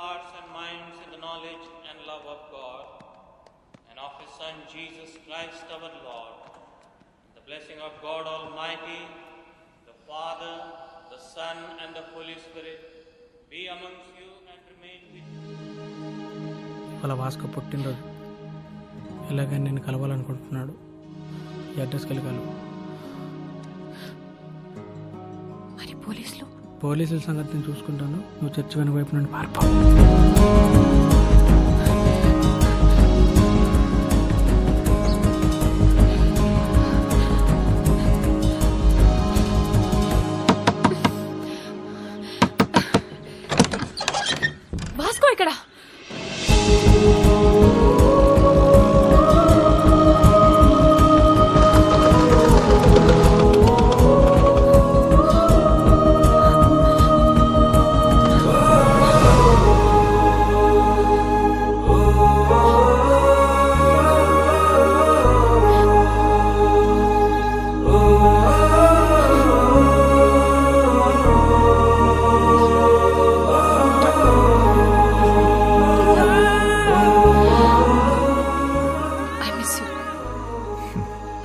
hearts and minds in the knowledge and love of God and of His Son Jesus Christ our Lord. The blessing of God Almighty, the Father, the Son and the Holy Spirit be amongst you and remain with you. వాళ్ళ Vasco పుట్టినరోజు ఎలాగైనా నేను కలవాలనుకుంటున్నాడు. ఈ అడ్రస్కి వెళ్ళి కలవు. మరి పోలీసుల సంగతి నేను చూసుకుంటాను. నువ్వు చర్చి వెనక వైపు నుండి పారిపో. వాస్కో ఇక్కడ.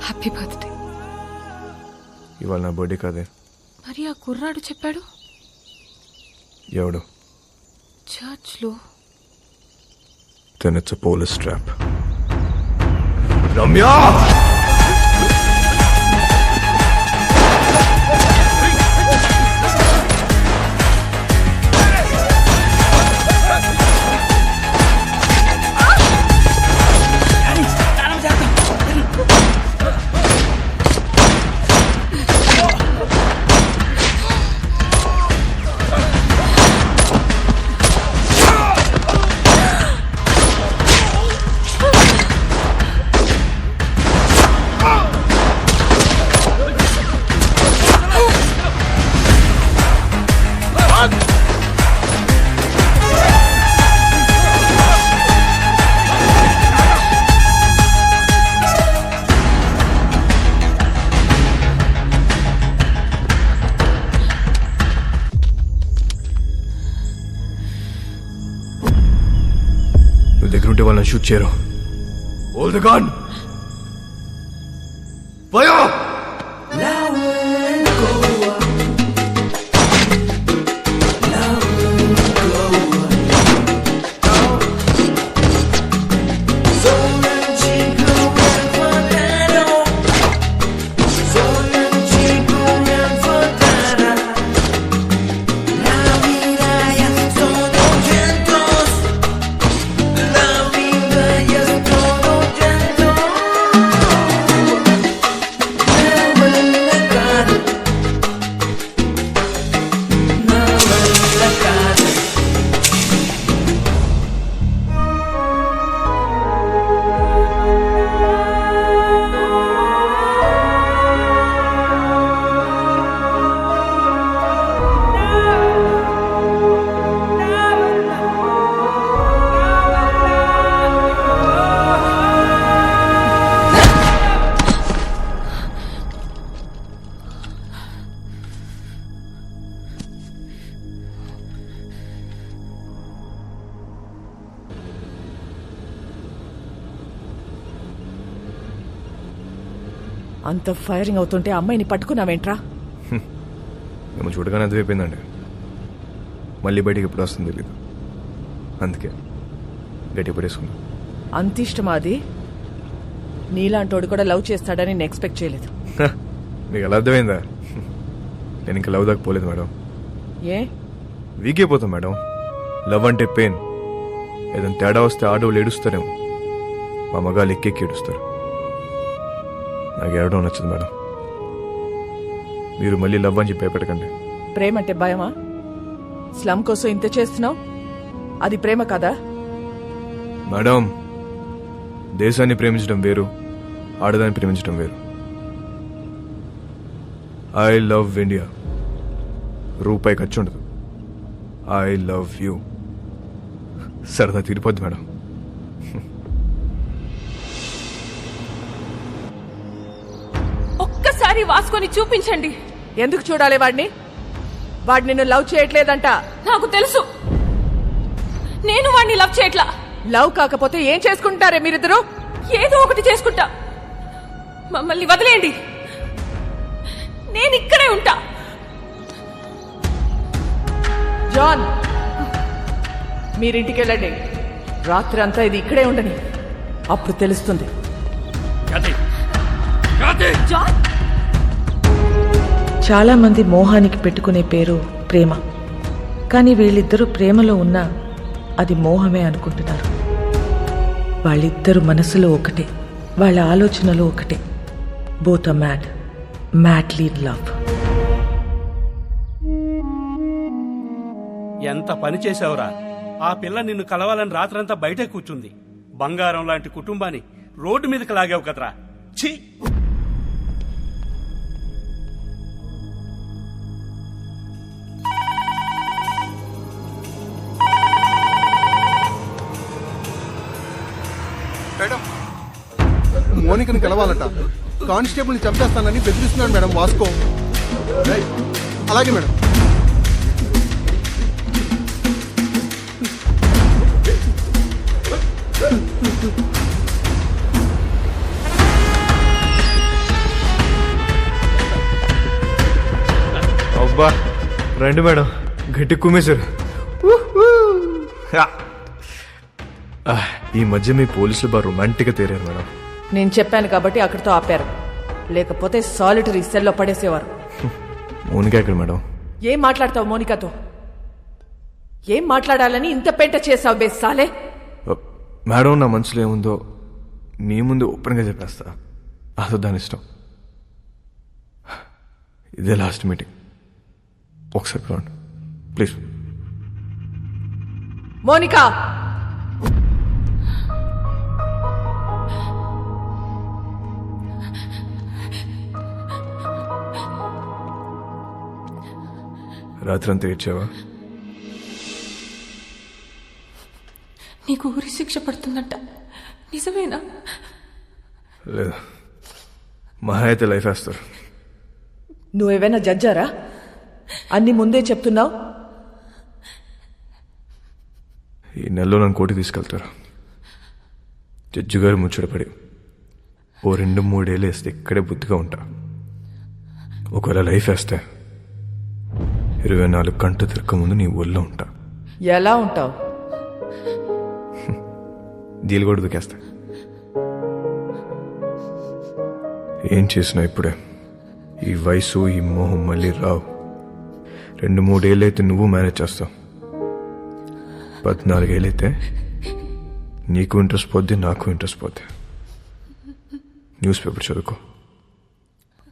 Happy birthday. ఇవాళ నా బర్త్డే కాదే. మరి ఆ కుర్రాడు చెప్పాడు ఎవడు? చర్చ్లో. Then it's a police trap. Ramya! నువ్వు దగ్గర ఉంటే వాళ్ళని షూట్ చేయరు. Hold the gun! Fire! అంత ఫైరింగ్ అవుతుంటే అమ్మాయిని పట్టుకున్నావేంట్రా? మేము చూడగానే అదివైపోయిందండి. మళ్ళీ బయటికి ఎప్పుడు వస్తుంది తెలీదు. అందుకే గట్టి పడేసుకున్నా. అంత ఇష్టమా అది? నీలాంటోడు కూడా లవ్ చేస్తాడని నేను ఎక్స్పెక్ట్ చేయలేదు. మీకు ఎలా అర్థమైందా? నేను ఇంకా లవ్ దాకా పోలేదు మేడం. ఏ వీక్ అయిపోతాం మేడం. లవ్ అంటే పెయిన్. ఏదైనా తేడా వస్తే ఆడవాళ్ళు ఏడుస్తారేమో. మా మగాళ్ళు ఎక్కెక్కి ఏడుస్తారు. నాకు ఏడవడం నచ్చదు మేడం. మీరు మళ్ళీ లవ్ అని చెప్పి భయపెట్టకండి. ప్రేమ అంటే భయమా? స్లమ్ కోసం ఇంత చేస్తున్నావు, అది ప్రేమ కదా? మేడం, దేశాన్ని ప్రేమించడం వేరు, ఆడదాన్ని ప్రేమించడం వేరు. I love India. రూపాయి ఖర్చు ఉండదు. I love you. సరదా తీరిపోద్ది మేడం. ఒక్కసారి వాస్కోని చూపించండి. ఎందుకు చూడాలి వాడిని? వాడు నిన్ను లవ్ చేయట్లేదంట. నాకు తెలుసు. నేను వాడిని లవ్ చేయట్లా. లవ్ కాకపోతే ఏం చేసుకుంటారే మీరిద్దరు? ఏదో ఒకటి చేసుకుంటా. మమ్మల్ని వదిలేయండి, నేను ఇక్కడే ఉంటా. జాన్, మీరింటికి వెళ్ళండి. రాత్రి అంతా ఇది ఇక్కడే ఉండని, అప్పుడు తెలుస్తుంది. జాన్, చాలా మంది మోహానికి పెట్టుకునే పేరు ప్రేమ. కానీ వీళ్ళిద్దరూ ప్రేమలో ఉన్నా అది మోహమే అనుకుంటున్నారు. వాళ్ళిద్దరు మనసులో ఒకటే, వాళ్ళ ఆలోచనలో ఒకటే. Both are mad, madly in love. ఎంత పని చేశావురా! ఆ పిల్ల నిన్ను కలవాలని రాత్రంతా బయటే కూర్చుంది. బంగారం లాంటి కుటుంబాన్ని రోడ్డు మీదకి లాగావు కదరా. ఛీ! మేడం, మోనికని కలవాలట. కానిస్టేబుల్ని చంపేస్తానని బెదిరిస్తున్నాడు మేడం వాస్కో. అలాగే మేడం. అబ్బా రండి మేడం, గట్టి కుమ్మేశారు. ఈ మధ్య మీ పోలీసులు బాగా రొమాంటిక్గా తేరారు మేడం. నేను చెప్పాను కాబట్టి అక్కడితో ఆపారు, లేకపోతే సాలిటరీ సెల్లో పడేసేవారు. మోనిక ఎక్కడ మేడం? ఏం మాట్లాడతావు మోనికతో? ఏం మాట్లాడాలని ఇంత పెంట చేసావు బేసాలే? మేడం, నా మనసులో ఏముందో మీ ముందు ఓపెన్గా చెప్పేస్తా. అసలు దాని ఇష్టం. ఇదే లాస్ట్ మీటింగ్, ఒకసారి పిలవండి ప్లీజ్. మోనికా, రాత్రి అంతా ఏడ్చావా? నీకు ఊరి శిక్ష పడుతుందంట, నిజమేనా? లేదా, మహా అయితే లైఫ్ వేస్తారు. నువ్వేమైనా జడ్జారా? అన్ని ముందే చెప్తున్నావు. ఈ నెలలో నన్ను కోటి తీసుకెళ్తారు. జడ్జి గారు ముచ్చటపడి ఓ 2-3 ఏళ్ళు వేస్తే ఇక్కడే బుద్ధిగా ఉంటా. ఒకవేళ లైఫ్ వేస్తే 24 గంటలు తిరగక ముందు నీ ఊళ్ళో ఉంటా. ఎలా ఉంటావు? దీలు కూడా దుకేస్తా. ఏం చేసినా ఇప్పుడే. ఈ వయసు, ఈ మోహం మళ్ళీ రావు. 2-3 ఏళ్ళైతే నువ్వు మేనేజ్ చేస్తావు. 14 ఏళ్ళైతే నీకు ఇంట్రెస్ట్ పోద్ది, నాకు ఇంట్రెస్ట్ పోద్ది. న్యూస్ పేపర్ చదువుకో,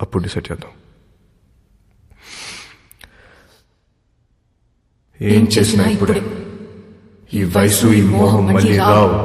అప్పుడు డిసైడ్ చేద్దాం. ఏం చేసినా ఇప్పుడే. ఈ వయసు, ఈ మోహం మళ్ళీ రావు.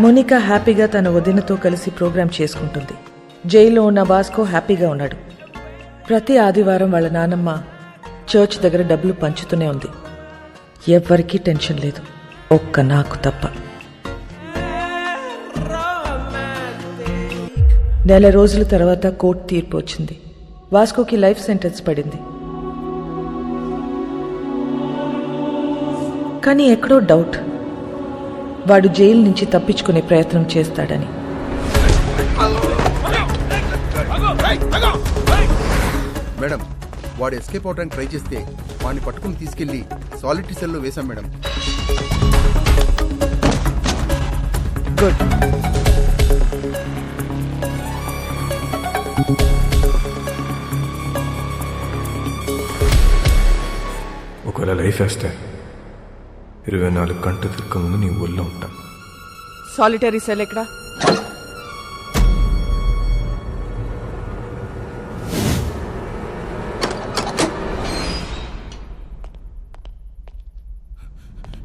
మోనికా హ్యాపీగా తన వదినతో కలిసి ప్రోగ్రాం చేసుకుంటుంది. జైల్లో ఉన్న వాస్కో హ్యాపీగా ఉన్నాడు. ప్రతి ఆదివారం వాళ్ళ నానమ్మ చర్చ్ దగ్గర డబ్బులు పంచుతూనే ఉంది. ఎవ్వరికీ టెన్షన్ లేదు, ఒక్క నాకు తప్ప. నెల రోజుల తర్వాత కోర్టు తీర్పు వచ్చింది. వాస్కోకి లైఫ్ సెంటెన్స్ పడింది. కానీ ఎక్కడో డౌట్, వాడు జైలు నుంచి తప్పించుకునే ప్రయత్నం చేస్తాడని. మేడం, వాడు ఎస్కేప్ అవడానికి ట్రై చేస్తే వాడిని పట్టుకుని తీసుకెళ్లి సాలిటరీ సెల్లో వేశాం మేడం. గుడ్. ఒకవేళ లైఫ్ వేస్తే 24 గంటలు తిరగక ముందు నీ ఊళ్ళో ఉంటాను. సాలిటరీ సెల్ ఎక్కడా?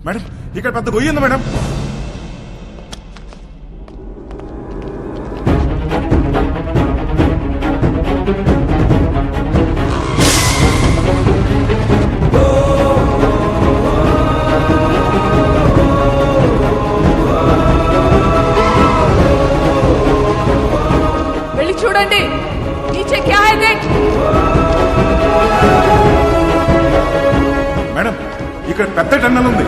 మేడం ఇక్కడ పెద్ద గొయ్యి ఉంది మేడం. వెళ్ళి చూడండి. నీచే క్యా హై దేఖ్. మేడం ఇక్కడ పెద్ద టన్నల్ ఉంది.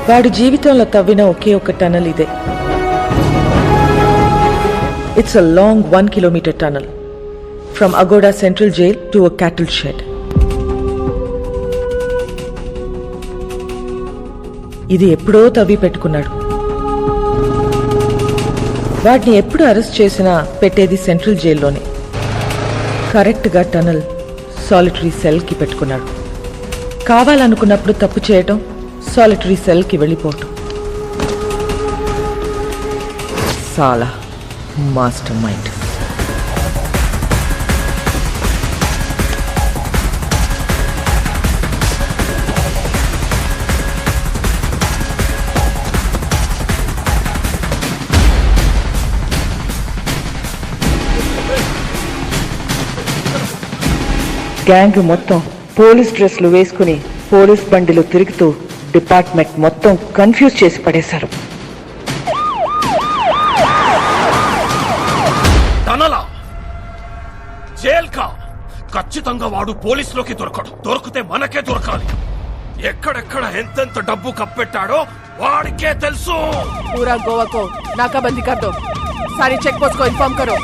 వాడు జీవితంలో తవ్విన ఒకే ఒక టనల్ ఇదే. It's a long 1 kilometre tunnel from Aguada central jail to a cattle shed. ఇది ఎప్పుడో తవ్వి పెట్టుకున్నాడు. వాడిని ఎప్పుడు అరెస్ట్ చేసినా పెట్టేది సెంట్రల్ జైల్లోనే. కరెక్ట్గా టనల్ సాలిటరీ సెల్కి పెట్టుకున్నాడు. కావాలనుకున్నప్పుడు తప్పు చేయటం, సాలిటరీ సెల్కి వెళ్ళిపోవటం. సాలా మాస్టర్ మైండ్. గ్యాంగ్ మొత్తం పోలీస్ డ్రెస్లు వేసుకుని పోలీస్ బండిలో తిరుగుతూ డిపార్ట్మెంట్ మొత్తం కన్ఫ్యూజ్ చేసి పడేశారు. టనలా జైల్కా ఖచ్చితంగా వాడు పోలీసులోకి దొరకడు. దొరికితే మనకే దొరకాలి. ఎక్కడెక్కడ ఎంతెంత డబ్బు కప్పెట్టాడో వాడికే తెలుసు. పూరా గోవా కో నాకాబందీ కర్ దో. సారీ చెక్ పోస్ట్ కో ఇన్ఫార్మ్ కరో.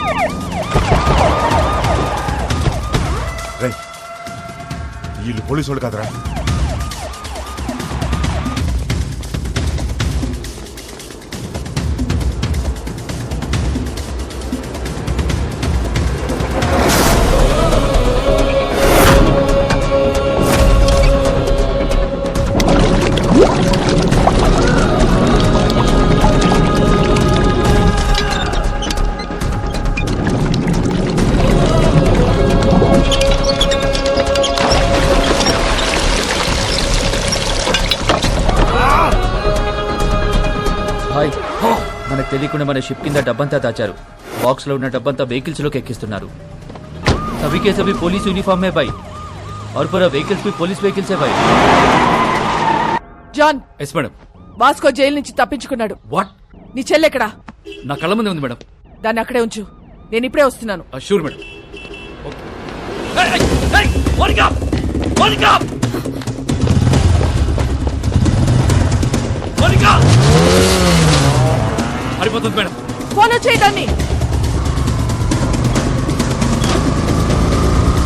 వీళ్ళు పోలీసు వాళ్ళు కాదరా. మనకు తెలియకుండా మన షిప్ కింద డబ్బంతా దాచారు. బాక్స్ లో ఉన్న డబ్బంతా వెహికల్స్ లోకి ఎక్కిస్తున్నారు. सभी के सभी पुलिस यूनिफॉर्म में भाई और पूरा व्हीकल्स भी पुलिस व्हीकल्स है भाई. జాన్. Yes madam. వాస్కో జైలు నుంచి తప్పించుకున్నాడు. వాట్? నీ చెల్లెక్కడా? నా కళ్ళ ముందే ఉంది మేడం. దాన్ని అక్కడే ఉంచు, నేను ఇప్పుడే వస్తున్నాను. Sure madam. హరిపోతుంది మేడం. ఫోన్ వచ్చేయడాన్ని.